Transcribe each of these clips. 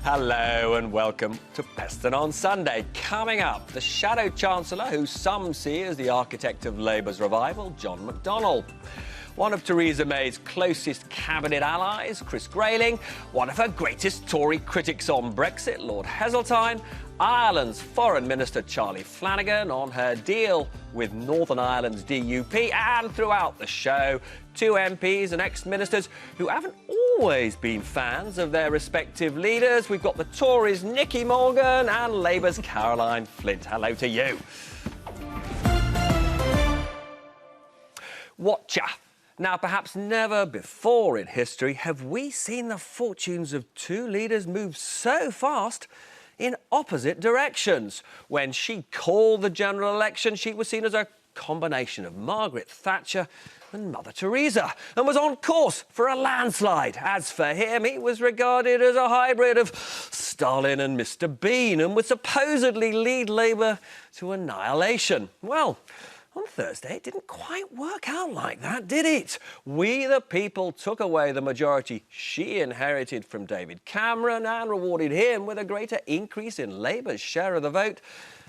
Hello and welcome to Peston on Sunday. Coming up, the Shadow Chancellor, who some see as the architect of Labour's revival, John McDonnell. One of Theresa May's closest cabinet allies, Chris Grayling. One of her greatest Tory critics on Brexit, Lord Heseltine. Ireland's Foreign Minister Charlie Flanagan on her deal with Northern Ireland's DUP. And throughout the show, two MPs and ex-ministers who haven't always been fans of their respective leaders. We've got the Tories' Nicky Morgan and Labour's Caroline Flint. Hello to you. Watcha. Now, perhaps never before in history have we seen the fortunes of two leaders move so fast in opposite directions. When she called the general election, she was seen as a combination of Margaret Thatcher and Mother Teresa, and was on course for a landslide. As for him, he was regarded as a hybrid of Stalin and Mr. Bean, and would supposedly lead Labour to annihilation. Well, on Thursday, it didn't quite work out like that, did it? We, the people, took away the majority she inherited from David Cameron and rewarded him with a greater increase in Labour's share of the vote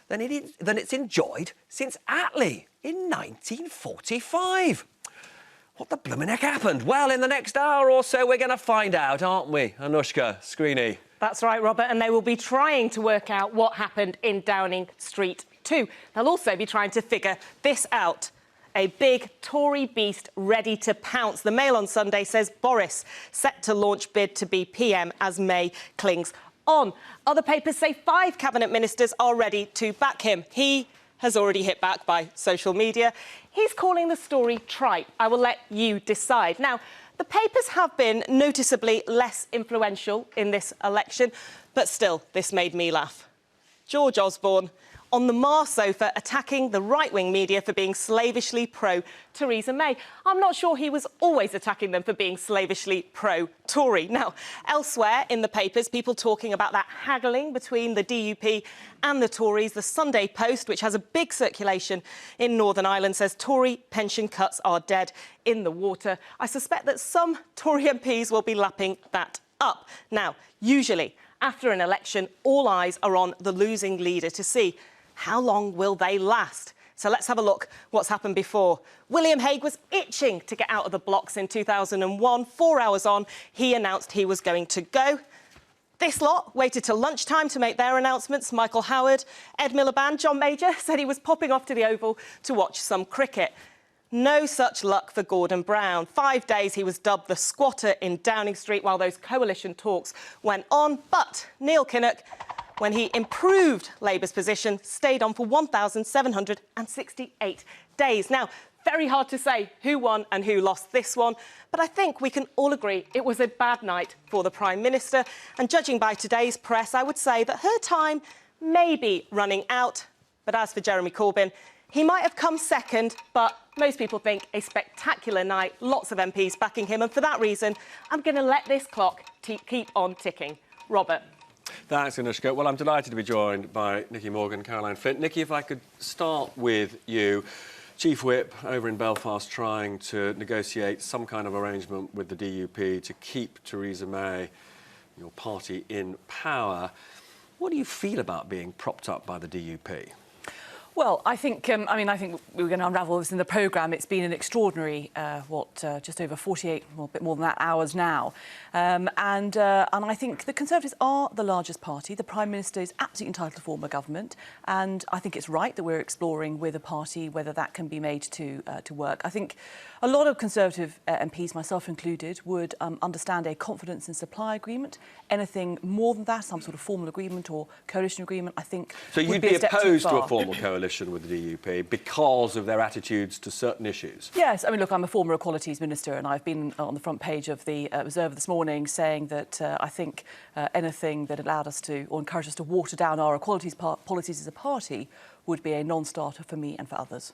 than it's enjoyed since Attlee in 1945. What the bloomin' heck happened? Well, in the next hour or so, we're going to find out, aren't we, Anushka Screeney? That's right, Robert, and they will be trying to work out what happened in Downing Street too. They'll also be trying to figure this out. A big Tory beast ready to pounce. The Mail on Sunday says Boris set to launch bid to be PM as May clings on. Other papers say 5 cabinet ministers are ready to back him. He has already hit back by social media. He's calling the story trite. I will let you decide. Now, the papers have been noticeably less influential in this election, but still, this made me laugh. George Osborne on the Mars sofa attacking the right-wing media for being slavishly pro-Theresa May. I'm not sure he was always attacking them for being slavishly pro-Tory. Now, elsewhere in the papers, people talking about that haggling between the DUP and the Tories. The Sunday Post, which has a big circulation in Northern Ireland, says Tory pension cuts are dead in the water. I suspect that some Tory MPs will be lapping that up. Now, usually, after an election, all eyes are on the losing leader to see how long will they last? So let's have a look what's happened before. William Hague was itching to get out of the blocks in 2001. 4 hours on, he announced he was going to go. This lot waited till lunchtime to make their announcements. Michael Howard, Ed Miliband, John Major said he was popping off to the Oval to watch some cricket. No such luck for Gordon Brown. 5 days he was dubbed the squatter in Downing Street while those coalition talks went on. But Neil Kinnock, when he improved Labour's position, stayed on for 1,768 days. Now, very hard to say who won and who lost this one, but I think we can all agree it was a bad night for the Prime Minister. And judging by today's press, I would say that her time may be running out. But as for Jeremy Corbyn, he might have come second, but most people think a spectacular night, lots of MPs backing him, and for that reason, I'm going to let this clock keep on ticking. Robert. Thanks, Anushka. Well, I'm delighted to be joined by Nicky Morgan, Caroline Flint. Nicky, if I could start with you. Chief Whip over in Belfast trying to negotiate some kind of arrangement with the DUP to keep Theresa May, your party, in power. What do you feel about being propped up by the DUP? Well, I think we were going to unravel this in the programme. It's been an extraordinary, just over 48, well, a bit more than that, hours now. And I think the Conservatives are the largest party. The Prime Minister is absolutely entitled to form a government. And I think it's right that we're exploring with a party whether that can be made to work. I think a lot of Conservative MPs, myself included, would understand a confidence and supply agreement. Anything more than that, some sort of formal agreement or coalition agreement, I think so you'd be opposed to a formal coalition with the DUP because of their attitudes to certain issues? Yes, I mean, look, I'm a former Equalities Minister and I've been on the front page of the Observer this morning saying that I think anything that allowed us to, or encouraged us to water down our equalities policies as a party would be a non-starter for me and for others.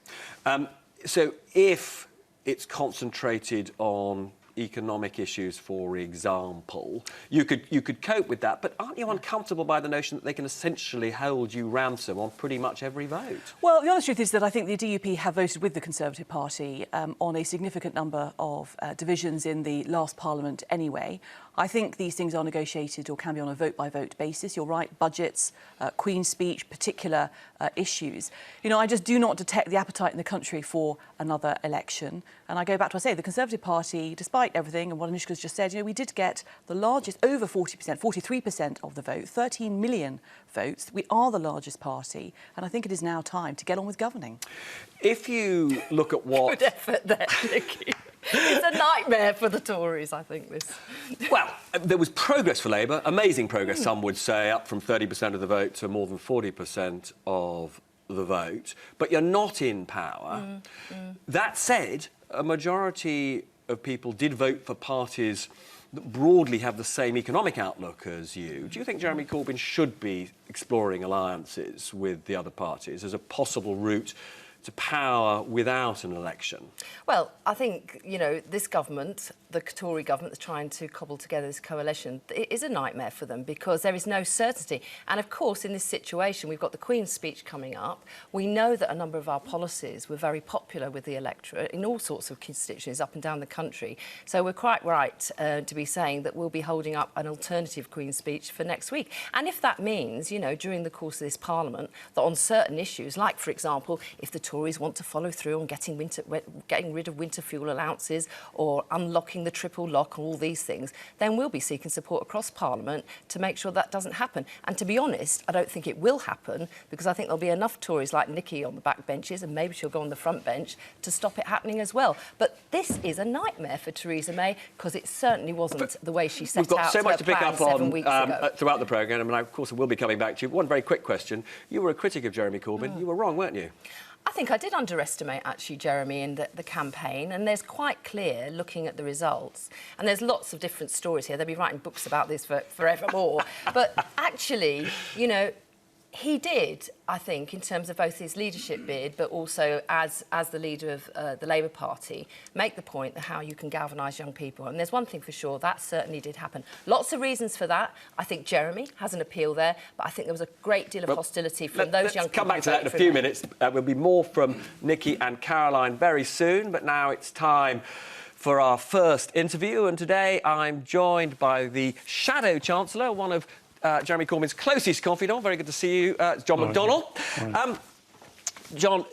So if it's concentrated on economic issues, for example, you could cope with that, but aren't you uncomfortable by the notion that they can essentially hold you ransom on pretty much every vote? Well, the honest truth is that I think the DUP have voted with the Conservative Party on a significant number of divisions in the last Parliament anyway. I think these things are negotiated or can be on a vote-by-vote basis. You're right, budgets, Queen's speech, particular issues. You know, I just do not detect the appetite in the country for another election. And I go back to what I say, the Conservative Party, despite everything and what Anishka's just said, you know, we did get the largest, over 40%, 43% of the vote, 13 million votes. We are the largest party, and I think it is now time to get on with governing. If you look at what... Good effort there, Nikki. It's a nightmare for the Tories, I think, this. Well, there was progress for Labour, amazing progress, some would say, up from 30% of the vote to more than 40% of the vote. But you're not in power. That said, a majority of people did vote for parties that broadly have the same economic outlook as you. Do you think Jeremy Corbyn should be exploring alliances with the other parties as a possible route to power without an election? Well, I think, you know, this government, the Tory government that's trying to cobble together this coalition, it is a nightmare for them because there is no certainty. And of course, in this situation, we've got the Queen's speech coming up. We know that a number of our policies were very popular with the electorate in all sorts of constituencies up and down the country. So we're quite right to be saying that we'll be holding up an alternative Queen's speech for next week. And if that means, you know, during the course of this Parliament, that on certain issues, like, for example, if the Tories want to follow through on getting rid of winter fuel allowances or unlocking the triple lock, all these things, then we'll be seeking support across Parliament to make sure that doesn't happen. And to be honest, I don't think it will happen because I think there'll be enough Tories like Nikki on the back benches, and maybe she'll go on the front bench to stop it happening as well. But this is a nightmare for Theresa May because it certainly wasn't the way she set out. We've got so much to pick up on throughout the programme, and of course I will be coming back to you. One very quick question. You were a critic of Jeremy Corbyn. You were wrong, weren't you? I think I did underestimate, actually, Jeremy, in the campaign, and there's quite clear, looking at the results, and there's lots of different stories here. They'll be writing books about this for forevermore. But actually, you know, he did, I think, in terms of both his leadership bid, but also as the leader of the Labour Party, make the point that how you can galvanise young people. And there's one thing for sure, that certainly did happen. Lots of reasons for that. I think Jeremy has an appeal there, but I think there was a great deal of hostility from those young people. Let's come back to that in a few minutes. There'll be more from Nikki and Caroline very soon, but now it's time for our first interview. And today I'm joined by the Shadow Chancellor, one of Jeremy Corbyn's closest confidant. Very good to see you, John McDonnell. John,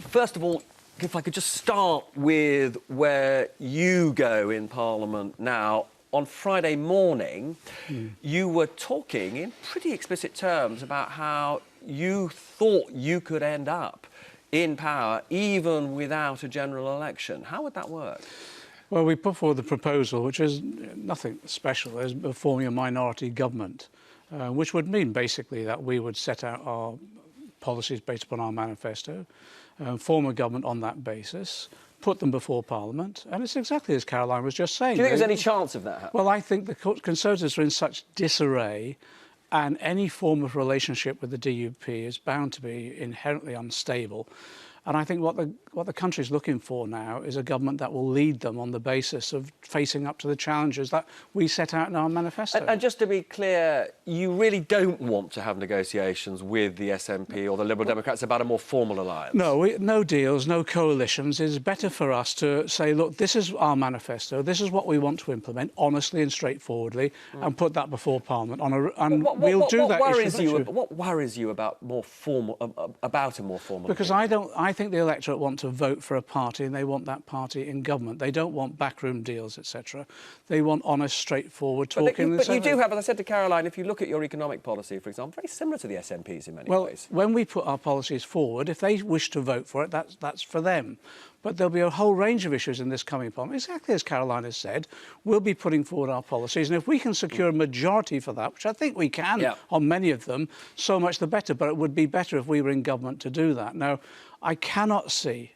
first of all, if I could just start with where you go in Parliament now. On Friday morning, you were talking in pretty explicit terms about how you thought you could end up in power even without a general election. How would that work? Well, we put forward the proposal, which is nothing special, as forming a minority government. Which would mean basically that we would set out our policies based upon our manifesto, form a government on that basis, put them before Parliament, and it's exactly as Caroline was just saying. Do you think there's any chance of that happening? Well, I think the Conservatives are in such disarray, and any form of relationship with the DUP is bound to be inherently unstable. And I think what the country's looking for now is a government that will lead them on the basis of facing up to the challenges that we set out in our manifesto. And just to be clear, you really don't want to have negotiations with the SNP or the Liberal Democrats about a more formal alliance? No, no deals, no coalitions. It's better for us to say, look, this is our manifesto, this is what we want to implement, honestly and straightforwardly, and put that before Parliament. We'll do that. What worries you about a more formal Because I think the electorate want to vote for a party and they want that party in government. They don't want backroom deals, etc. They want honest, straightforward talking. But you do have, as I said to Caroline, if you look at your economic policy, for example, very similar to the SNP's in many ways. Well, when we put our policies forward, if they wish to vote for it, that's for them. But there'll be a whole range of issues in this coming Parliament. Exactly as Caroline has said, we'll be putting forward our policies. And if we can secure a majority for that, which I think we can on many of them, so much the better. But it would be better if we were in government to do that. Now, I cannot see,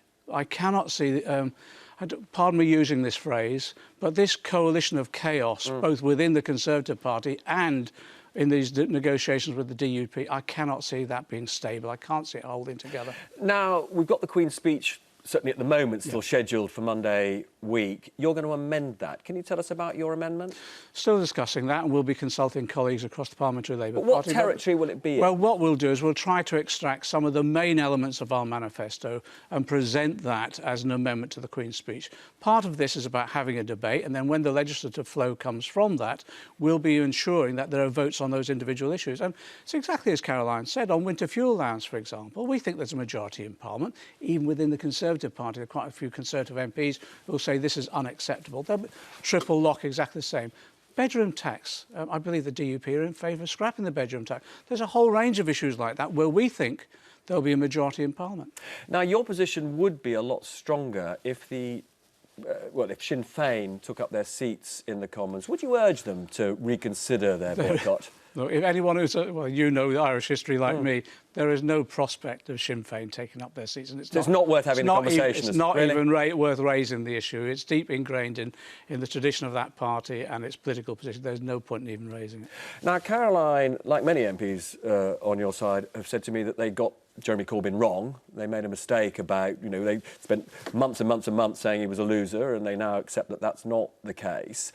pardon me using this phrase, but this coalition of chaos, both within the Conservative Party and in these negotiations with the DUP, I cannot see that being stable. I can't see it holding together. Now, we've got the Queen's speech certainly at the moment, still scheduled for Monday week. You're going to amend that. Can you tell us about your amendment? Still discussing that, and we'll be consulting colleagues across the Parliamentary Labour But what Party. territory will it be in? Well, what we'll do is we'll try to extract some of the main elements of our manifesto and present that as an amendment to the Queen's speech. Part of this is about having a debate, and then when the legislative flow comes from that, we'll be ensuring that there are votes on those individual issues. And it's exactly as Caroline said, on winter fuel allowance, for example, we think there's a majority in Parliament. Even within the Conservative Party, there are quite a few Conservative MPs who will say this is unacceptable. They'll be triple lock, exactly the same. Bedroom tax. I believe the DUP are in favour of scrapping the bedroom tax. There's a whole range of issues like that where we think there'll be a majority in Parliament. Now, your position would be a lot stronger if if Sinn Féin took up their seats in the Commons. Would you urge them to reconsider their boycott? Look, if anyone who's, well, you know Irish history like me, there is no prospect of Sinn Féin taking up their seats. And it's not worth having a conversation. It's not even worth raising the issue. It's deep ingrained in the tradition of that party and its political position. There's no point in even raising it. Now, Caroline, like many MPs on your side, have said to me that they got Jeremy Corbyn wrong. They made a mistake about, they spent months and months and months saying he was a loser, and they now accept that that's not the case.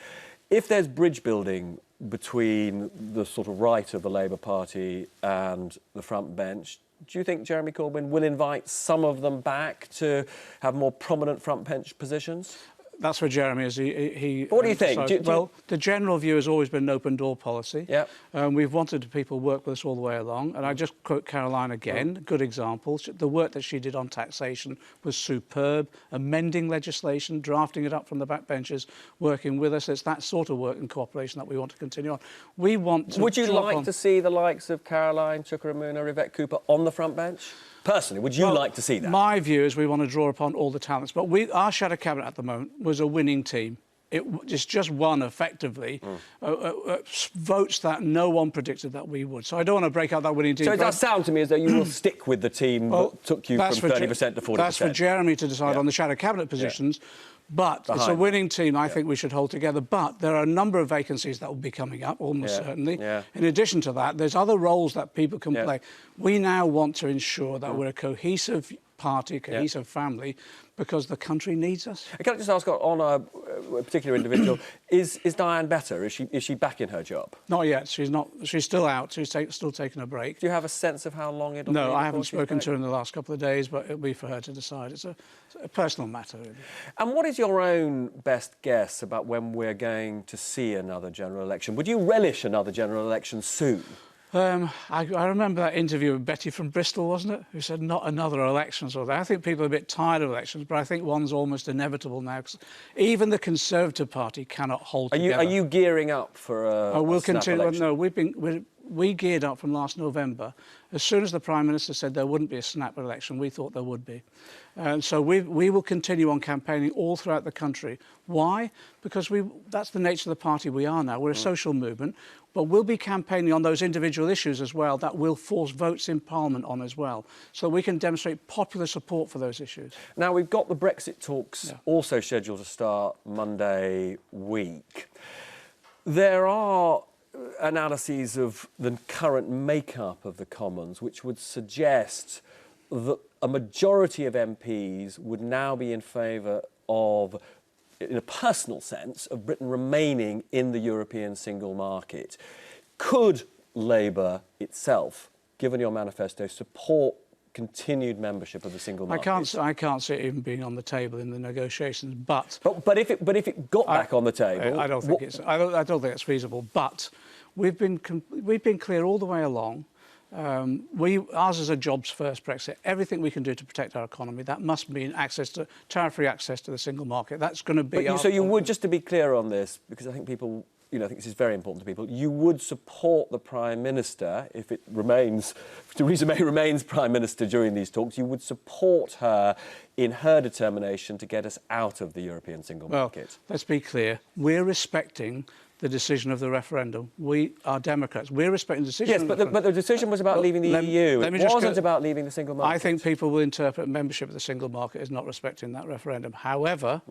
If there's bridge building between the sort of right of the Labour Party and the front bench, do you think Jeremy Corbyn will invite some of them back to have more prominent front bench positions? That's where Jeremy is. What do you think? Well, the general view has always been an open door policy. Yep. We've wanted people work with us all the way along. And I just quote Caroline again, good example. The work that she did on taxation was superb. Amending legislation, drafting it up from the backbenches, working with us. It's that sort of work and cooperation that we want to continue on. We want to. Would you like to see the likes of Caroline, Chukwuemeka, Yvette Cooper on the front bench? Personally, would you like to see that? My view is we want to draw upon all the talents. But our shadow cabinet at the moment was a winning team. It's just won, effectively, votes that no one predicted that we would. So I don't want to break out that winning team. So it does sound to me as though you will stick with the team that took you from 30% to 40%. That's for Jeremy to decide on the shadow cabinet positions. Yeah. But it's a winning team I think we should hold together. But there are a number of vacancies that will be coming up, almost certainly. Yeah. In addition to that, there's other roles that people can play. We now want to ensure that we're a cohesive party, cohesive family, because the country needs us. Can I just ask on a particular individual, is Diane better? Is she back in her job? Not yet. She's not. She's still out. She's still taking a break. Do you have a sense of how long it'll be? No, I haven't spoken to her in the last couple of days, but it'll be for her to decide. It's a personal matter, really. And what is your own best guess about when we're going to see another general election? Would you relish another general election soon? I remember that interview with Betty from Bristol, wasn't it? Who said not another election. So I think people are a bit tired of elections, but I think one's almost inevitable now. Cause even the Conservative Party cannot hold together. Are you gearing up for a snap election? No, we geared up from last November. As soon as the Prime Minister said there wouldn't be a snap election, we thought there would be. And so we will continue on campaigning all throughout the country. Why? Because that's the nature of the party we are now. We're a social movement, but we'll be campaigning on those individual issues as well that will force votes in Parliament on as well, so we can demonstrate popular support for those issues. Now, we've got the Brexit talks also scheduled to start Monday week. There are analyses of the current makeup of the Commons which would suggest that a majority of MPs would now be in favour of, in a personal sense, of Britain remaining in the European single market. Could Labour itself, given your manifesto, support continued membership of the single market? I can't see it even being on the table in the negotiations. But if it got back on the table, I don't think it's feasible. But we've been clear all the way along. Ours is a jobs first Brexit. Everything we can do to protect our economy, that must mean tariff-free access to the single market. That's going to be. So you would, just to be clear on this, because I think people. I think this is very important to people. You would support the Prime Minister if Theresa May remains Prime Minister during these talks. You would support her in her determination to get us out of the European single market. Well, let's be clear. We're respecting the decision of the referendum. We are Democrats. We're respecting the decision. Yes, but the decision was about leaving the EU. It wasn't about leaving the single market. I think people will interpret membership of the single market as not respecting that referendum. However,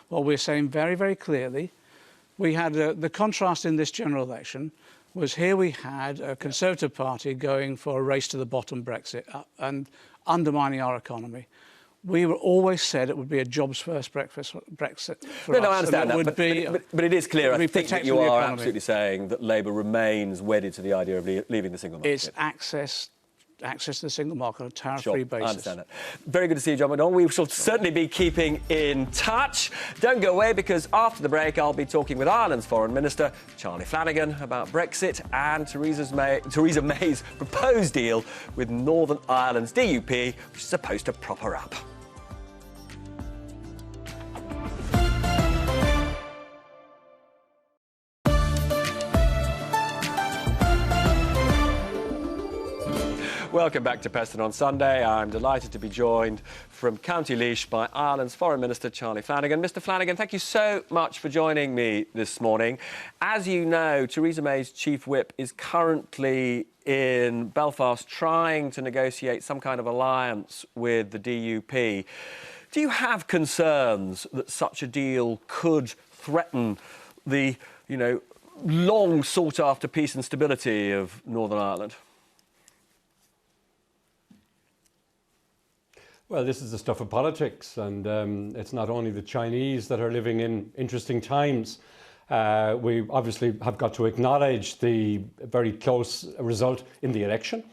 what we're saying very, very clearly, we had the contrast in this general election was here we had a Conservative Party going for a race to the bottom Brexit and undermining our economy. We were always said it would be a jobs-first Brexit for us. No, I understand and that, but it is clear, I think, that protective you of the are economy. absolutely saying that Labour remains wedded to the idea of leaving the single market. It's access to the single market on a tariff-free basis. I understand that. Very good to see you, John McDonnell. We shall certainly be keeping in touch. Don't go away, because after the break, I'll be talking with Ireland's Foreign Minister, Charlie Flanagan, about Brexit and Theresa May's proposed deal with Northern Ireland's DUP, which is supposed to prop her up. Welcome back to Peston on Sunday. I'm delighted to be joined from County Laois by Ireland's Foreign Minister, Charlie Flanagan. Mr Flanagan, thank you so much for joining me this morning. As you know, Theresa May's chief whip is currently in Belfast trying to negotiate some kind of alliance with the DUP. Do you have concerns that such a deal could threaten the, long sought-after peace and stability of Northern Ireland? Well, this is the stuff of politics, and it's not only the Chinese that are living in interesting times. We obviously have got to acknowledge the very close result in the election.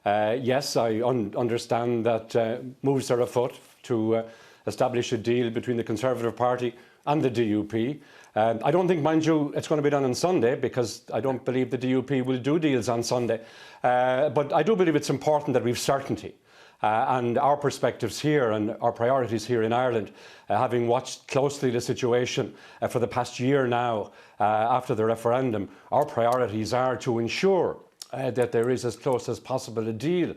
Yes, I understand that moves are afoot to establish a deal between the Conservative Party and the DUP. I don't think, mind you, it's going to be done on Sunday, because I don't believe the DUP will do deals on Sunday. But I do believe it's important that we've certainty. And our perspectives here and our priorities here in Ireland, having watched closely the situation for the past year now after the referendum, our priorities are to ensure that there is as close as possible a deal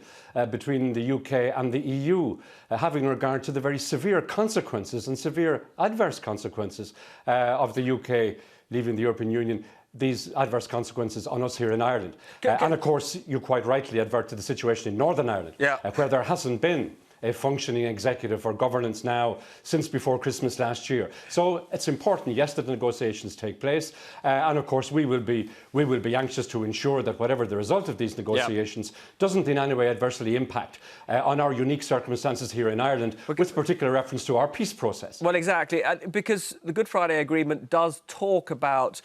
between the UK and the EU, having regard to the very severe consequences and severe adverse consequences of the UK leaving the European Union. These adverse consequences on us here in Ireland. And of course, you quite rightly advert to the situation in Northern Ireland, where there hasn't been a functioning executive or governance now since before Christmas last year. So it's important, yes, that the negotiations take place, and of course we will be anxious to ensure that whatever the result of these negotiations doesn't in any way adversely impact on our unique circumstances here in Ireland, with particular reference to our peace process. Well, exactly, because the Good Friday Agreement does talk about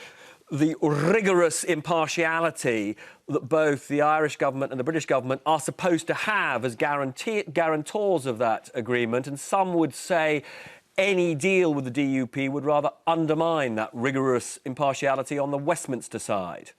the rigorous impartiality that both the Irish government and the British government are supposed to have as guarantors of that agreement. And some would say any deal with the DUP would rather undermine that rigorous impartiality on the Westminster side.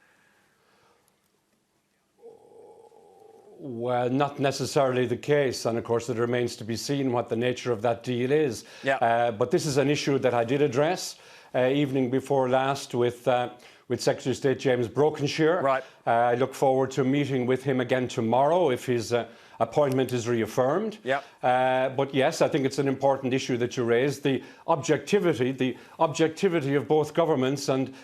Well, not necessarily the case, and of course it remains to be seen what the nature of that deal is. But this is an issue that I did address evening before last with Secretary of State James Brokenshire. Right. I look forward to meeting with him again tomorrow if his appointment is reaffirmed. But yes, I think it's an important issue that you raised, the objectivity of both governments, and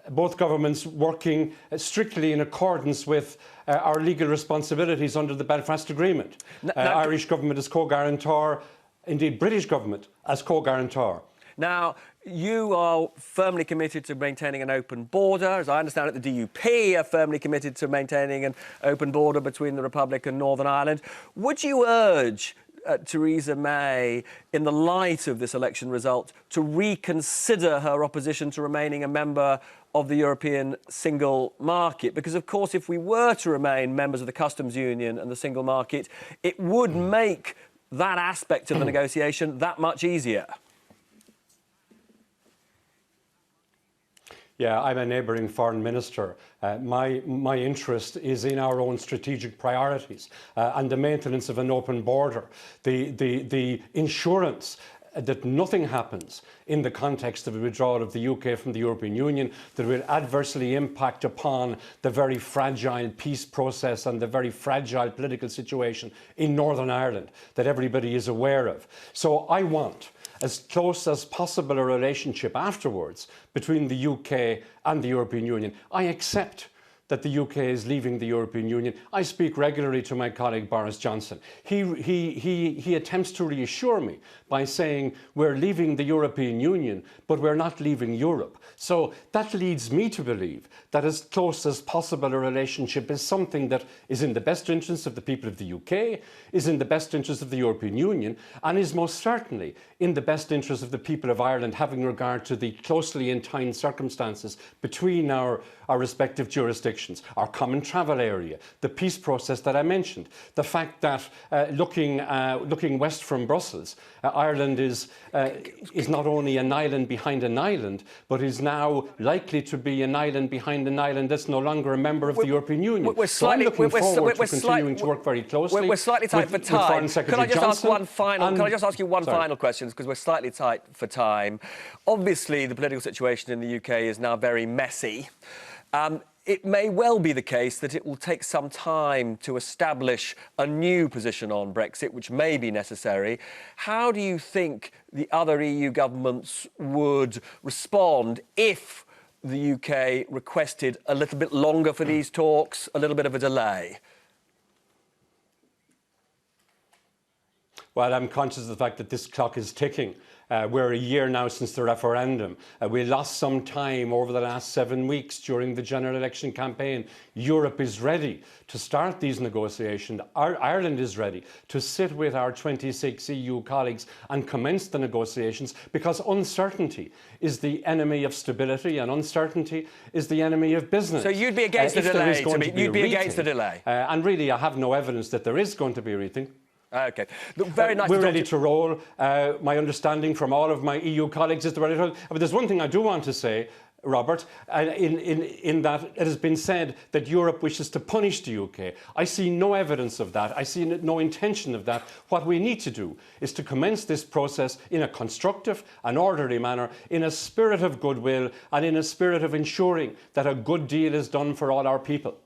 both governments working strictly in accordance with our legal responsibilities under the Belfast Agreement. Irish government as co-guarantor, indeed British government as co-guarantor. Now, you are firmly committed to maintaining an open border. As I understand it, the DUP are firmly committed to maintaining an open border between the Republic and Northern Ireland. Would you urge Theresa May, in the light of this election result, to reconsider her opposition to remaining a member of the European single market? Because, of course, if we were to remain members of the customs union and the single market, it would make that aspect of the negotiation that much easier. Yeah, I'm a neighbouring foreign minister. My interest is in our own strategic priorities and the maintenance of an open border, the insurance that nothing happens in the context of a withdrawal of the UK from the European Union that will adversely impact upon the very fragile peace process and the very fragile political situation in Northern Ireland that everybody is aware of. So I want as close as possible a relationship afterwards between the UK and the European Union. I accept that the UK is leaving the European Union. I speak regularly to my colleague Boris Johnson. He attempts to reassure me by saying we're leaving the European Union, but we're not leaving Europe. So that leads me to believe that as close as possible a relationship is something that is in the best interest of the people of the UK, is in the best interest of the European Union, and is most certainly in the best interest of the people of Ireland, having regard to the closely entwined circumstances between our respective jurisdictions, our common travel area, the peace process that I mentioned, the fact that looking west from Brussels, Ireland is not only an island behind an island, but is now likely to be an island behind an island that's no longer a member of the European Union. So I'm looking forward to continuing to work very closely. We're slightly tight for time. Can I just ask you one final question, because we're slightly tight for time. Obviously, the political situation in the UK is now very messy. It may well be the case that it will take some time to establish a new position on Brexit, which may be necessary. How do you think the other EU governments would respond if the UK requested a little bit longer for these talks, a little bit of a delay? Well, I'm conscious of the fact that this clock is ticking. We're a year now since the referendum. We lost some time over the last 7 weeks during the general election campaign. Europe is ready to start these negotiations. Ireland is ready to sit with our 26 EU colleagues and commence the negotiations, because uncertainty is the enemy of stability and uncertainty is the enemy of business. So you'd be against the delay? You'd be against the delay? And really, I have no evidence that there is going to be a rethink. OK. Look, very nice. We're ready to roll. My understanding from all of my EU colleagues is they're ready to roll. But there's one thing I do want to say, Robert, in that it has been said that Europe wishes to punish the UK. I see no evidence of that. I see no intention of that. What we need to do is to commence this process in a constructive and orderly manner, in a spirit of goodwill and in a spirit of ensuring that a good deal is done for all our people.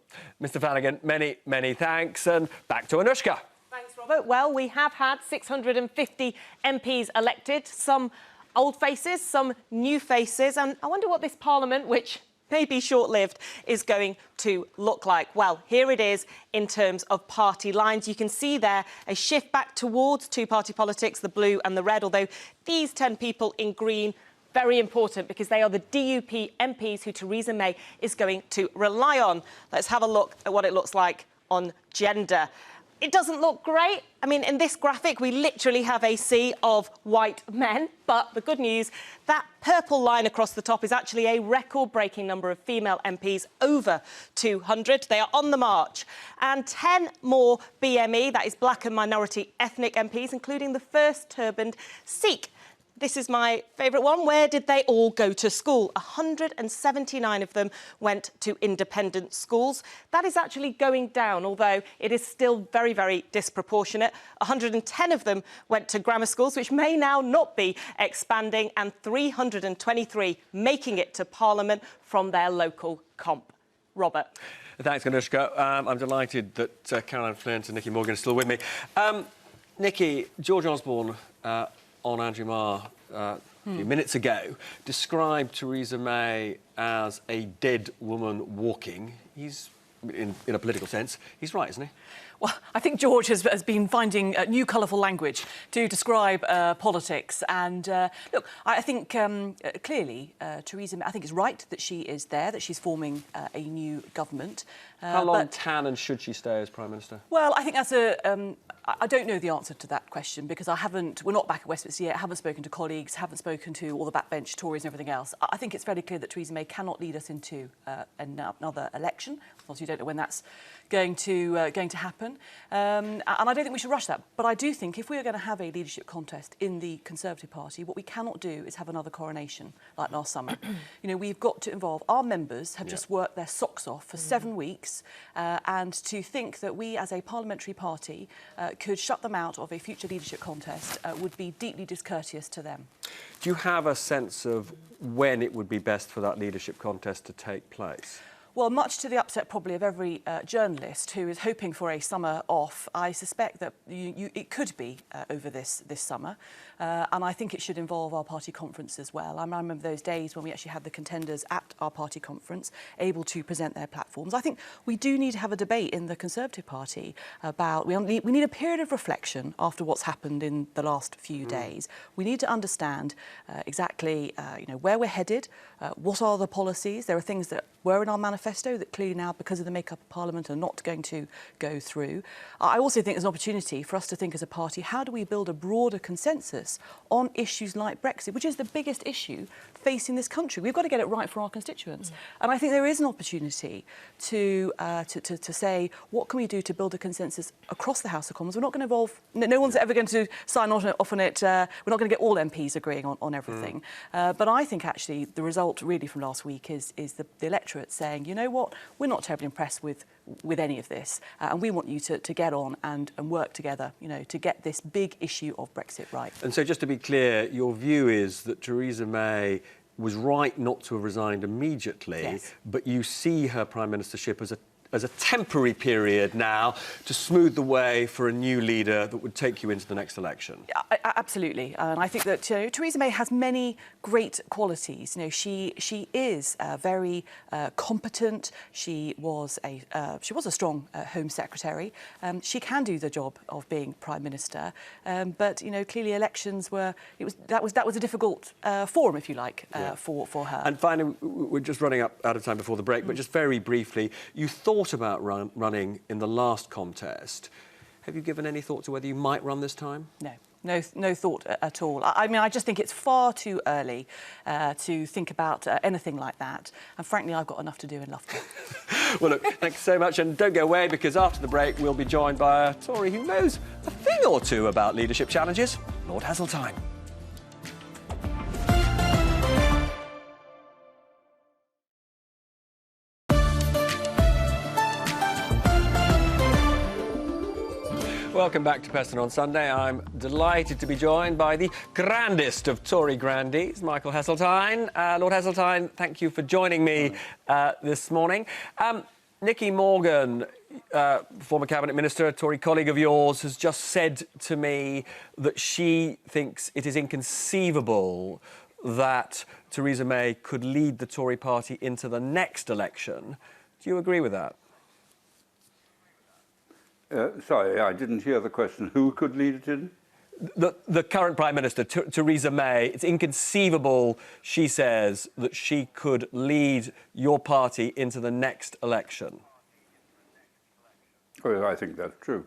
Mr Flanagan, many, many thanks. And back to Anushka. Thanks, Robert. Well, we have had 650 MPs elected, some old faces, some new faces, and I wonder what this Parliament, which may be short-lived, is going to look like. Well, here it is in terms of party lines. You can see there a shift back towards two-party politics, the blue and the red, although these 10 people in green, very important because they are the DUP MPs who Theresa May is going to rely on. Let's have a look at what it looks like on gender. It doesn't look great. I mean, in this graphic, we literally have a sea of white men. But the good news, that purple line across the top is actually a record-breaking number of female MPs, over 200. They are on the march. And 10 more BME, that is black and minority ethnic MPs, including the first turbaned Sikh. This is my favourite one. Where did they all go to school? 179 of them went to independent schools. That is actually going down, although it is still very, very disproportionate. 110 of them went to grammar schools, which may now not be expanding, and 323 making it to Parliament from their local comp. Robert. Thanks, Anushka. I'm delighted that Caroline Flint and Nicky Morgan are still with me. Nicky, George Osborne on Andrew Marr a few minutes ago described Theresa May as a dead woman walking. He's, in a political sense, he's right, isn't he? Well, I think George has been finding new colourful language to describe politics. And look, I think clearly Theresa May, I think it's right that she is there, that she's forming a new government. How long can and should she stay as Prime Minister? Well, I think that's I don't know the answer to that question because we're not back at Westminster yet, haven't spoken to colleagues, haven't spoken to all the backbench Tories and everything else. I think it's fairly clear that Theresa May cannot lead us into another election. Obviously, you don't know when that's going to happen. And I don't think we should rush that. But I do think if we are going to have a leadership contest in the Conservative Party, what we cannot do is have another coronation like last summer. You know, we've got to involve our members have just worked their socks off for 7 weeks, and to think that we as a parliamentary party could shut them out of a future leadership contest would be deeply discourteous to them. Do you have a sense of when it would be best for that leadership contest to take place? Well, much to the upset probably of every journalist who is hoping for a summer off, I suspect that it could be over this summer. And I think it should involve our party conference as well. I remember those days when we actually had the contenders at our party conference able to present their platforms. I think we do need to have a debate in the Conservative Party about... We need a period of reflection after what's happened in the last few days. We need to understand exactly where we're headed, what are the policies. There are things that were in our manifesto that clearly now, because of the make-up of Parliament, are not going to go through. I also think there's an opportunity for us to think as a party, how do we build a broader consensus on issues like Brexit, which is the biggest issue facing this country. We've got to get it right for our constituents. And I think there is an opportunity to say, what can we do to build a consensus across the House of Commons? We're not going to involve... No one's ever going to sign off on it. We're not going to get all MPs agreeing on everything. But I think, actually, the result really from last week is the electorate saying, you know what, we're not terribly impressed with any of this, and we want you to get on and work together, to get this big issue of Brexit right. And so, just to be clear, your view is that Theresa May was right not to have resigned immediately, yes, but you see her prime ministership as a temporary period now to smooth the way for a new leader that would take you into the next election. Absolutely, and I think that Theresa May has many great qualities. She is very competent. She was a strong Home Secretary. She can do the job of being Prime Minister, but clearly elections were that was a difficult forum, if you like, for her. And finally, we're just running out of time before the break, but just very briefly, you thought about running in the last contest. Have you given any thought to whether you might run this time? No thought at all. I mean, I just think it's far too early to think about anything like that. And frankly, I've got enough to do in Loughborough. Well, look, thank you so much. And don't go away, because after the break, we'll be joined by a Tory who knows a thing or two about leadership challenges, Lord Heseltine. Welcome back to Peston on Sunday. I'm delighted to be joined by the grandest of Tory grandees, Michael Heseltine. Lord Heseltine, thank you for joining me this morning. Nicky Morgan, former Cabinet Minister, a Tory colleague of yours, has just said to me that she thinks it is inconceivable that Theresa May could lead the Tory party into the next election. Do you agree with that? Sorry, I didn't hear the question. Who could lead it in? The current Prime Minister, Theresa May, it's inconceivable, she says, that she could lead your party into the next election. Well, I think that's true.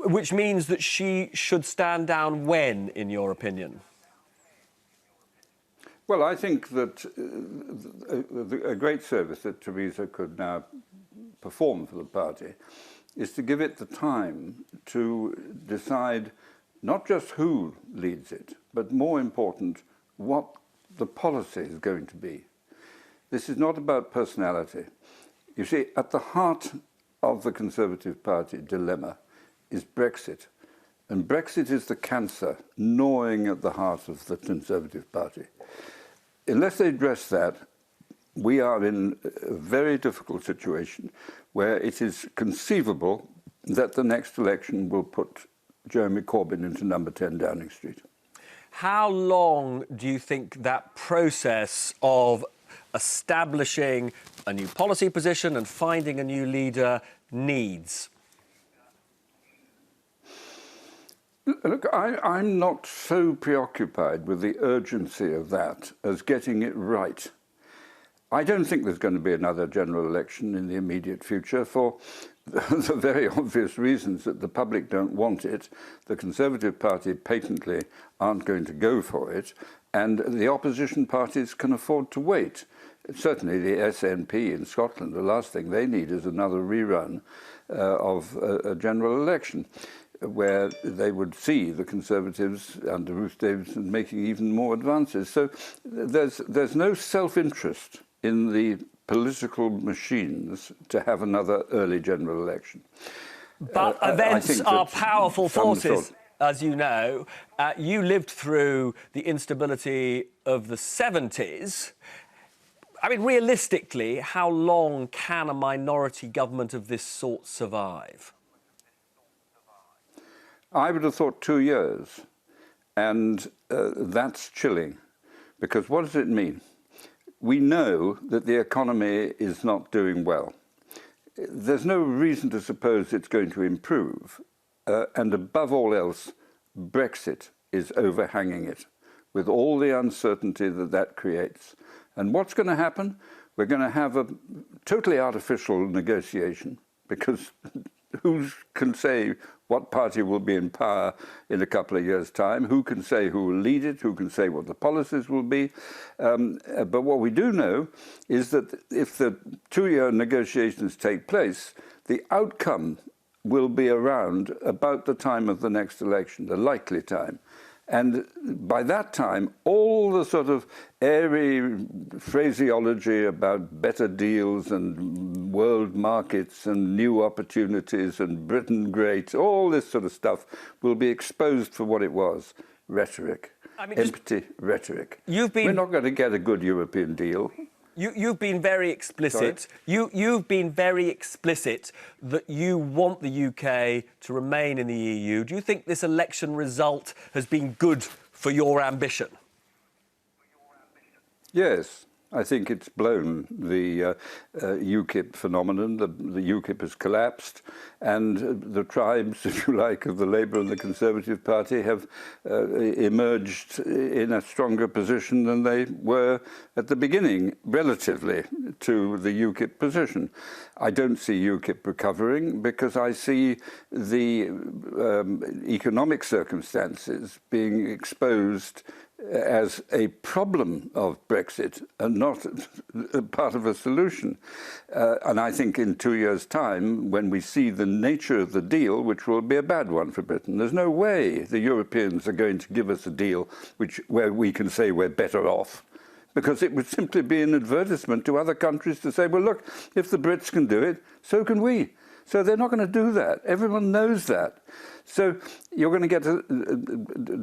Which means that she should stand down when, in your opinion? Well, I think that a great service that Theresa could now perform for the party is to give it the time to decide not just who leads it, but more important, what the policy is going to be. This is not about personality. You see, at the heart of the Conservative Party dilemma is Brexit. And Brexit is the cancer gnawing at the heart of the Conservative Party. Unless they address that, we are in a very difficult situation where it is conceivable that the next election will put Jeremy Corbyn into number 10 Downing Street. How long do you think that process of establishing a new policy position and finding a new leader needs? Look, I'm not so preoccupied with the urgency of that as getting it right. I don't think there's going to be another general election in the immediate future for the very obvious reasons that the public don't want it, the Conservative Party patently aren't going to go for it, and the opposition parties can afford to wait. Certainly the SNP in Scotland, the last thing they need is another rerun of a general election, where they would see the Conservatives under Ruth Davidson making even more advances. So there's no self-interest in the political machines to have another early general election. But events are powerful forces, as you know. You lived through the instability of the 70s. I mean, realistically, how long can a minority government of this sort survive? I would have thought 2 years, and that's chilling, because what does it mean? We know that the economy is not doing well. There's no reason to suppose it's going to improve, and above all else, Brexit is overhanging it, with all the uncertainty that that creates. And what's going to happen? We're going to have a totally artificial negotiation, because who can say what party will be in power in a couple of years' time? Who can say who will lead it? Who can say what the policies will be? But what we do know is that if the 2-year negotiations take place, the outcome will be around about the time of the next election, the likely time. And by that time, all the sort of airy phraseology about better deals and world markets and new opportunities and Britain great, all this sort of stuff will be exposed for what it was, rhetoric, empty rhetoric. We're not going to get a good European deal. You've been very explicit. You've been very explicit that you want the UK to remain in the EU. Do you think this election result has been good for your ambition? Yes. I think it's blown the UKIP phenomenon. The UKIP has collapsed, and the tribes, if you like, of the Labour and the Conservative Party have emerged in a stronger position than they were at the beginning, relatively to the UKIP position. I don't see UKIP recovering because I see the economic circumstances being exposed as a problem of Brexit and not part of a solution. And I think in 2 years' time, when we see the nature of the deal, which will be a bad one for Britain, there's no way the Europeans are going to give us a deal where we can say we're better off, because it would simply be an advertisement to other countries to say, well, look, if the Brits can do it, so can we. So they're not going to do that. Everyone knows that. So you're going to get a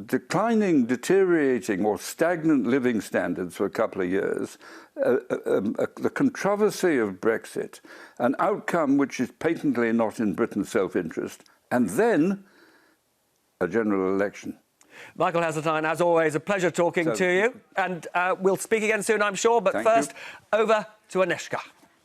declining, deteriorating or stagnant living standards for a couple of years, the controversy of Brexit, an outcome which is patently not in Britain's self-interest, and then a general election. Michael Heseltine, as always, a pleasure talking to you. And we'll speak again soon, I'm sure. But first, over to Anishka.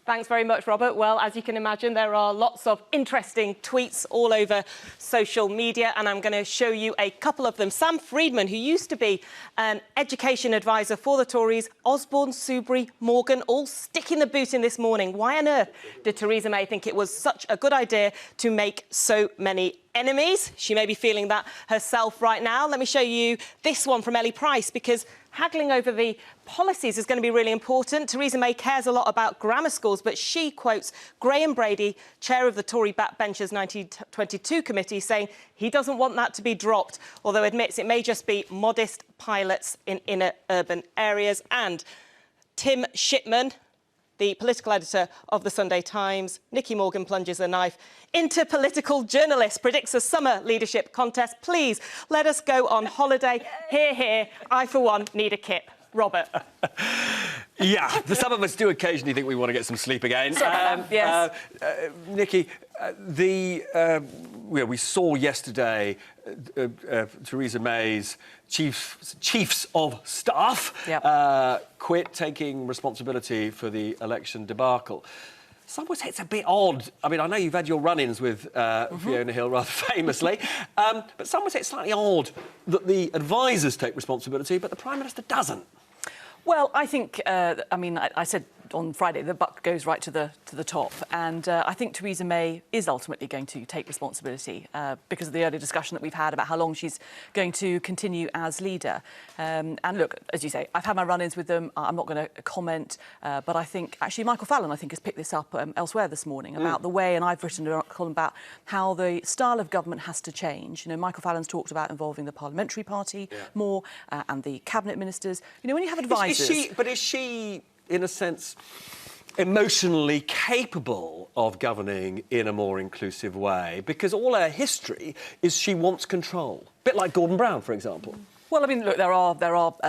Thanks very much, Robert. Well, as you can imagine, there are lots of interesting tweets all over social media, and I'm going to show you a couple of them. Sam Freedman, who used to be an education advisor for the Tories, Osborne, Soubry, Morgan, all sticking the boot in this morning. Why on earth did Theresa May think it was such a good idea to make so many enemies? She may be feeling that herself right now. Let me show you this one from Ellie Price, because haggling over the policies is going to be really important. Theresa May cares a lot about grammar schools, but she quotes Graham Brady, chair of the Tory backbenchers 1922 committee, saying he doesn't want that to be dropped, although admits it may just be modest pilots in inner urban areas. And Tim Shipman, the political editor of the Sunday Times, Nicky Morgan plunges a knife into political journalists, predicts a summer leadership contest. Please let us go on holiday. Hear, hear. I, for one, need a kip. Robert. Yeah, some of us do occasionally think we want to get some sleep again. Yes. Nikki, we saw yesterday Theresa May's chiefs of staff quit, taking responsibility for the election debacle. Some would say it's a bit odd. I mean, I know you've had your run-ins with Fiona Hill rather famously, but some would say it's slightly odd that the advisers take responsibility, but the Prime Minister doesn't. Well, I think, I said on Friday the buck goes right to the top, and I think Theresa May is ultimately going to take responsibility because of the earlier discussion that we've had about how long she's going to continue as leader. And look, as you say, I've had my run-ins with them. I'm not going to comment, but I think actually Michael Fallon, has picked this up elsewhere this morning about the way, and I've written a column about how the style of government has to change. You know, Michael Fallon's talked about involving the parliamentary party more and the cabinet ministers. You know, when you have advisors. Is she, in a sense, emotionally capable of governing in a more inclusive way? Because all her history is she wants control. A bit like Gordon Brown, for example. Well, I mean, look, there are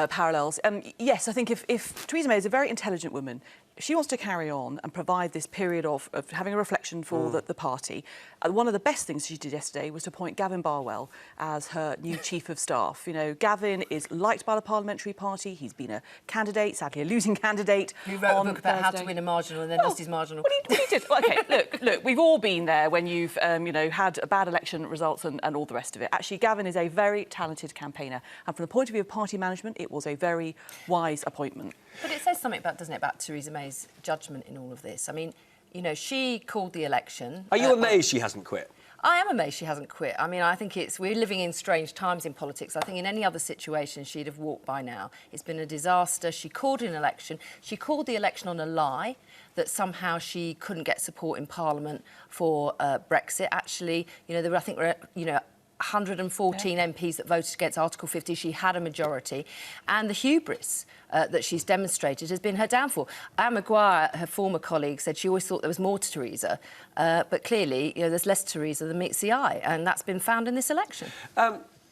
parallels. Yes, I think if Theresa May is a very intelligent woman, she wants to carry on and provide this period of having a reflection for the party. One of the best things she did yesterday was to appoint Gavin Barwell as her new Chief of Staff. You know, Gavin is liked by the Parliamentary Party. He's been a candidate, sadly a losing candidate. Who wrote a book about how to win a marginal and then lost his marginal. Well, he did. Well, OK, look, we've all been there when you've, you know, had bad election results and all the rest of it. Actually, Gavin is a very talented campaigner. And from the point of view of party management, it was a very wise appointment. But it says something about, doesn't it, about Theresa May's judgment in all of this. I mean, you know, she called the election. Are you amazed she hasn't quit? I am amazed she hasn't quit. I mean, I think we're living in strange times in politics. I think in any other situation she'd have walked by now. It's been a disaster. She called an election. She called the election on a lie that somehow she couldn't get support in Parliament for Brexit. Actually, you know, there were, I think, 114 MPs that voted against Article 50. She had a majority. And the hubris that she's demonstrated has been her downfall. Anne Maguire, her former colleague, said she always thought there was more to Theresa. But clearly, you know, there's less Theresa than meets the eye. And that's been found in this election.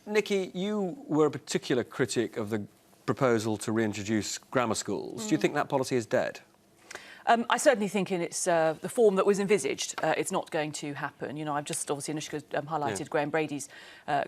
Nikki, you were a particular critic of the proposal to reintroduce grammar schools. Do you think that policy is dead? I certainly think in its the form that was envisaged, it's not going to happen. You know, I've just obviously Anushka highlighted Graham Brady's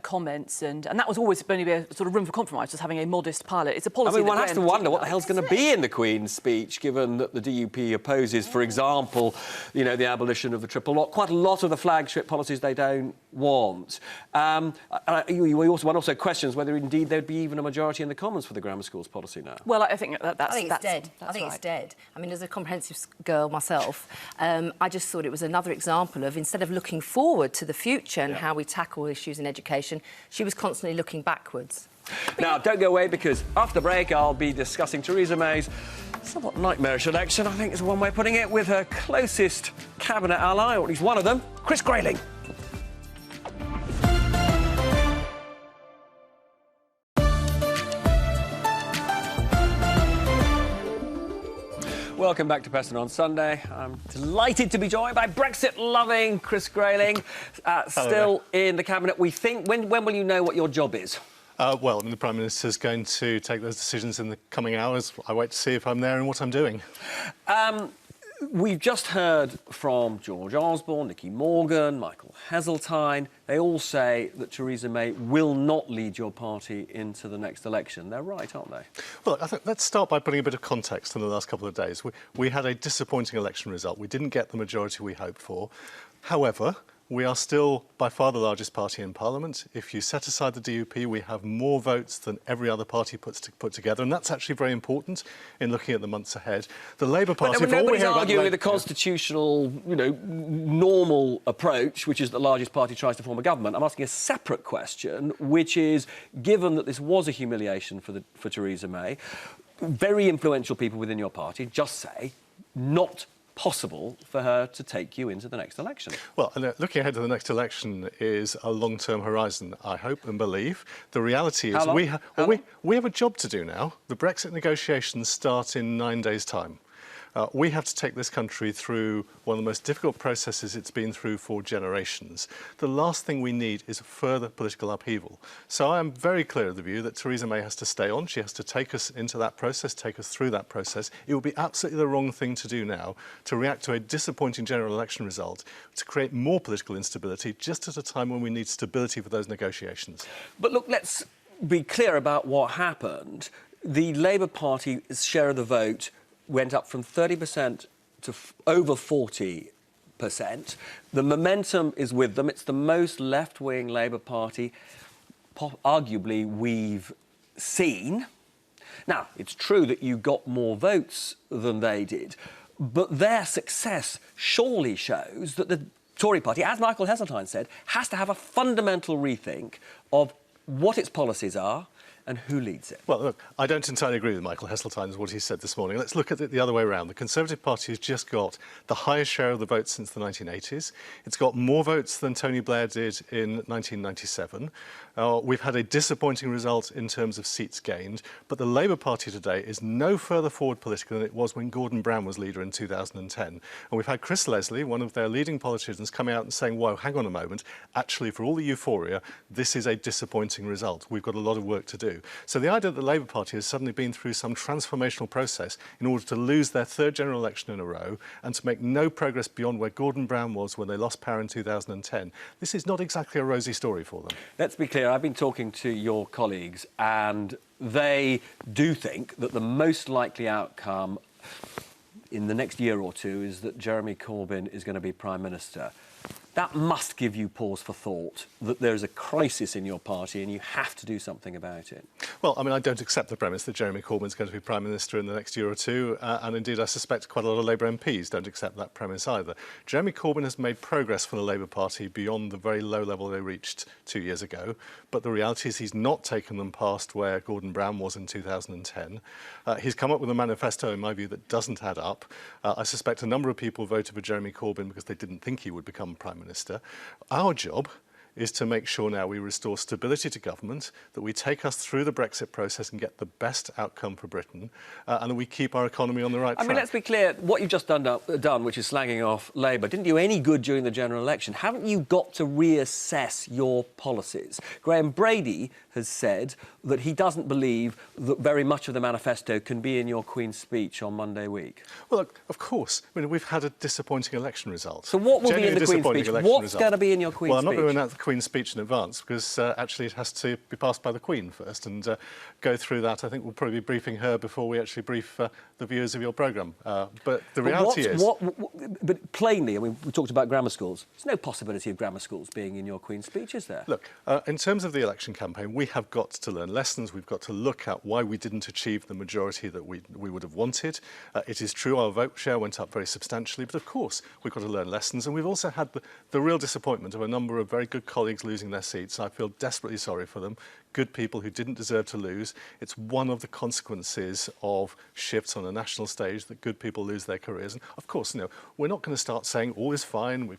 comments, and that was always going to be a sort of room for compromise, just having a modest pilot. It's a policy. I mean, one has to wonder what the hell's going to be in the Queen's speech, given that the DUP opposes, for example, you know, the abolition of the triple lock. Quite a lot of the flagship policies they don't want. One also questions whether indeed there'd be even a majority in the Commons for the grammar schools policy now. Well, I think that's dead. I think it's dead. I mean, as a comprehensive girl myself, I just thought it was another example of, instead of looking forward to the future and how we tackle issues in education, she was constantly looking backwards. Now, don't go away, because after the break I'll be discussing Theresa May's somewhat nightmarish election, I think is one way of putting it, with her closest cabinet ally, or at least one of them, Chris Grayling. Welcome back to Peston on Sunday. I'm delighted to be joined by Brexit-loving Chris Grayling, still in the Cabinet. We think, when will you know what your job is? Well, I mean, the Prime Minister's going to take those decisions in the coming hours. I wait to see if I'm there and what I'm doing. We've just heard from George Osborne, Nicky Morgan, Michael Heseltine. They all say that Theresa May will not lead your party into the next election. They're right, aren't they? Well, I think let's start by putting a bit of context in the last couple of days. We had a disappointing election result. We didn't get the majority we hoped for. However, we are still by far the largest party in Parliament. If you set aside the DUP, we have more votes than every other party put together, and that's actually very important in looking at the months ahead. The Labour Party... But nobody's arguing the constitutional, you know, normal approach, which is that the largest party tries to form a government. I'm asking a separate question, which is, given that this was a humiliation for Theresa May, very influential people within your party just say not possible for her to take you into the next election. Well, looking ahead to the next election is a long-term horizon, I hope and believe. The reality is we have a job to do now. The Brexit negotiations start in 9 days' time. We have to take this country through one of the most difficult processes it's been through for generations. The last thing we need is further political upheaval. So I am very clear of the view that Theresa May has to stay on. She has to take us into that process, take us through that process. It would be absolutely the wrong thing to do now, to react to a disappointing general election result, to create more political instability just at a time when we need stability for those negotiations. But look, let's be clear about what happened. The Labour Party's share of the vote went up from 30% to over 40%. The momentum is with them. It's the most left-wing Labour Party, arguably, we've seen. Now, it's true that you got more votes than they did, but their success surely shows that the Tory party, as Michael Heseltine said, has to have a fundamental rethink of what its policies are and who leads it. Well, look, I don't entirely agree with Michael Heseltine and what he said this morning. Let's look at it the other way around. The Conservative Party has just got the highest share of the votes since the 1980s. It's got more votes than Tony Blair did in 1997. We've had a disappointing result in terms of seats gained, but the Labour Party today is no further forward politically than it was when Gordon Brown was leader in 2010. And we've had Chris Leslie, one of their leading politicians, coming out and saying, whoa, hang on a moment, actually, for all the euphoria, this is a disappointing result. We've got a lot of work to do. too. So the idea that the Labour Party has suddenly been through some transformational process in order to lose their third general election in a row and to make no progress beyond where Gordon Brown was when they lost power in 2010, this is not exactly a rosy story for them. Let's be clear, I've been talking to your colleagues and they do think that the most likely outcome in the next year or two is that Jeremy Corbyn is going to be Prime Minister. That must give you pause for thought, that there's a crisis in your party and you have to do something about it. Well, I mean, I don't accept the premise that Jeremy Corbyn is going to be Prime Minister in the next year or two, and indeed I suspect quite a lot of Labour MPs don't accept that premise either. Jeremy Corbyn has made progress for the Labour Party beyond the very low level they reached 2 years ago, but the reality is he's not taken them past where Gordon Brown was in 2010. He's come up with a manifesto, in my view, that doesn't add up. I suspect a number of people voted for Jeremy Corbyn because they didn't think he would become Prime Minister. Our job is to make sure now we restore stability to government, that we take us through the Brexit process and get the best outcome for Britain, and that we keep our economy on the right track. I mean, let's be clear, what you've just done, which is slagging off Labour, didn't do any good during the general election. Haven't you got to reassess your policies? Graham Brady has said that he doesn't believe that very much of the manifesto can be in your Queen's speech on Monday week. Well, look, of course. I mean, we've had a disappointing election result. So what will be in the Queen's speech? What's going to be in your Queen's speech? Well, I'm not going to announce the Queen's speech in advance because actually it has to be passed by the Queen first, and go through that. I think we'll probably be briefing her before we actually brief the viewers of your programme. But the reality is... But plainly, I mean, we talked about grammar schools. There's no possibility of grammar schools being in your Queen's speech, is there? Look, in terms of the election campaign, we have got to learn lessons. We've got to look at why we didn't achieve the majority that we would have wanted. It is true our vote share went up very substantially, but of course we've got to learn lessons. And we've also had the real disappointment of a number of very good colleagues losing their seats. I feel desperately sorry for them. Good people who didn't deserve to lose. It's one of the consequences of shifts on a national stage that good people lose their careers. And of course, you know, we're not going to start saying all is fine,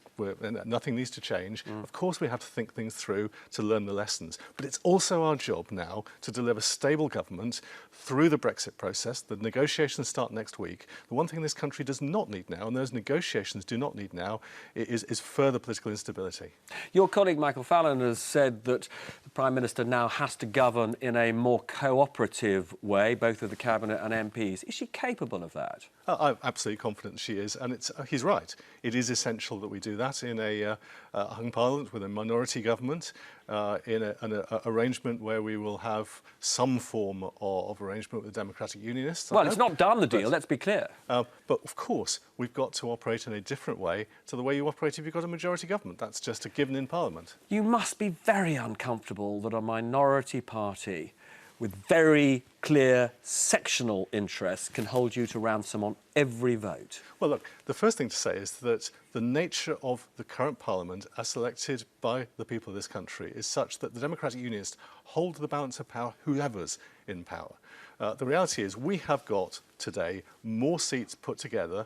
nothing needs to change. Of course, we have to think things through to learn the lessons. But it's also our job now to deliver stable government through the Brexit process. The negotiations start next week. The one thing this country does not need now, and those negotiations do not need now, is further political instability. Your colleague Michael Fallon has said that the Prime Minister now has to govern in a more cooperative way, both of the Cabinet and MPs. Is she capable of that? I'm absolutely confident she is, and he's right. It is essential that we do that in a hung parliament with a minority government, in an arrangement where we will have some form of arrangement with the Democratic Unionists. Well, it's not done, the deal, let's be clear. But of course, we've got to operate in a different way to the way you operate if you've got a majority government. That's just a given in Parliament. You must be very uncomfortable that a minority party with very clear sectional interests can hold you to ransom on every vote. Well, look, the first thing to say is that the nature of the current Parliament, as selected by the people of this country, is such that the Democratic Unionists hold the balance of power, whoever's in power. The reality is we have got today more seats put together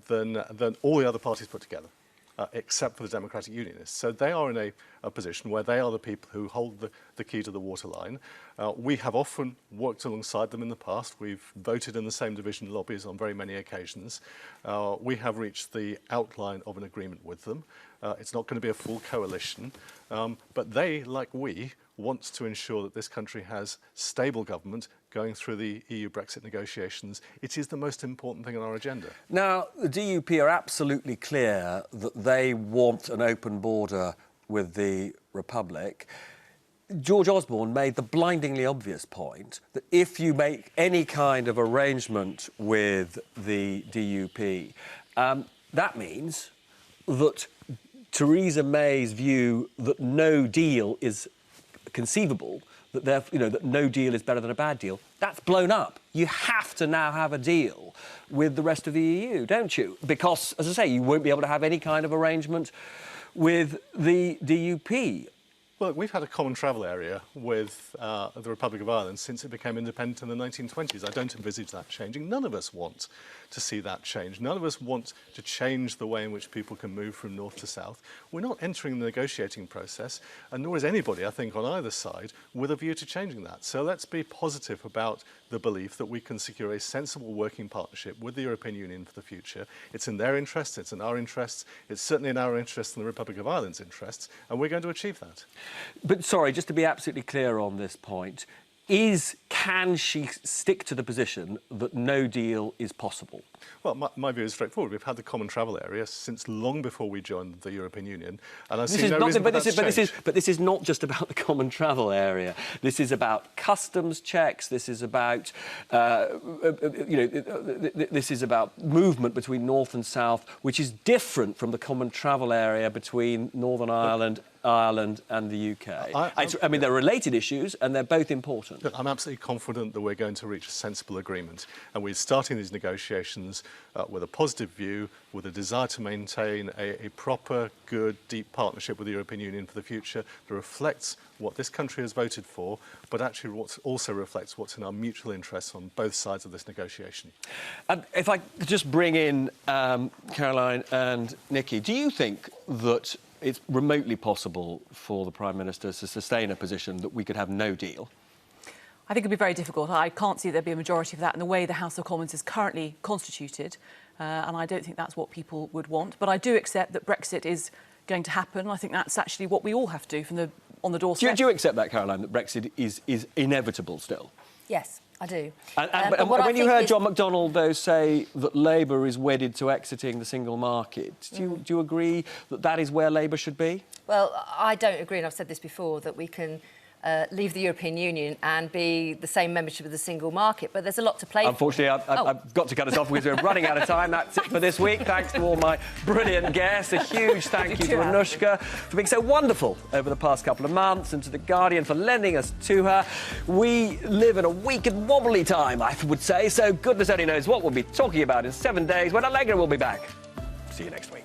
than all the other parties put together. Except for the Democratic Unionists. So they are in a position where they are the people who hold the key to the waterline. We have often worked alongside them in the past. We've voted in the same division lobbies on very many occasions. We have reached the outline of an agreement with them. It's not going to be a full coalition, but they, like we, want to ensure that this country has stable government going through the EU Brexit negotiations. It is the most important thing on our agenda. Now, the DUP are absolutely clear that they want an open border with the Republic. George Osborne made the blindingly obvious point that if you make any kind of arrangement with the DUP, that means that Theresa May's view that no deal is conceivable, that no deal is better than a bad deal, that's blown up. You have to now have a deal with the rest of the EU, don't you? Because, as I say, you won't be able to have any kind of arrangement with the DUP. Well, we've had a common travel area with the Republic of Ireland since it became independent in the 1920s. I don't envisage that changing. None of us want to see that change. None of us want to change the way in which people can move from north to south. We're not entering the negotiating process, and nor is anybody, I think, on either side with a view to changing that. So let's be positive about the belief that we can secure a sensible working partnership with the European Union for the future. It's in their interests, it's in our interests, it's certainly in our interests and the Republic of Ireland's interests, and we're going to achieve that. But sorry, just to be absolutely clear on this point, can she stick to the position that no deal is possible? Well, my view is straightforward. We've had the common travel area since long before we joined the European Union, and I see no reason for that to change. But this is not just about the common travel area. This is about customs checks. This is about, this is about movement between North and South, which is different from the common travel area between Northern Ireland and the UK. I mean, they're related issues and they're both important. Look, I'm absolutely confident that we're going to reach a sensible agreement, and we're starting these negotiations with a positive view, with a desire to maintain a proper, good, deep partnership with the European Union for the future that reflects what this country has voted for, but actually what also reflects what's in our mutual interests on both sides of this negotiation. If I could just bring in Caroline and Nikki, do you think that it's remotely possible for the Prime Minister to sustain a position that we could have no deal? I think it'd be very difficult. I can't see there'd be a majority for that in the way the House of Commons is currently constituted, and I don't think that's what people would want. But I do accept that Brexit is going to happen. I think that's actually what we all have to do on the doorstep. Do you accept that, Caroline, that Brexit is inevitable still? Yes, I do. And when you heard John McDonnell, though, say that Labour is wedded to exiting the single market, do you agree that that is where Labour should be? Well, I don't agree, and I've said this before, that we can leave the European Union and be the same membership of the single market, but there's a lot to play for. Unfortunately, I've got to cut us off because we're running out of time. That's it for this week. Thanks to all my brilliant guests. A huge thank you to Anushka for being so wonderful over the past couple of months, and to The Guardian for lending us to her. We live in a weak and wobbly time, I would say, so goodness only knows what we'll be talking about in 7 days when Allegra will be back. See you next week.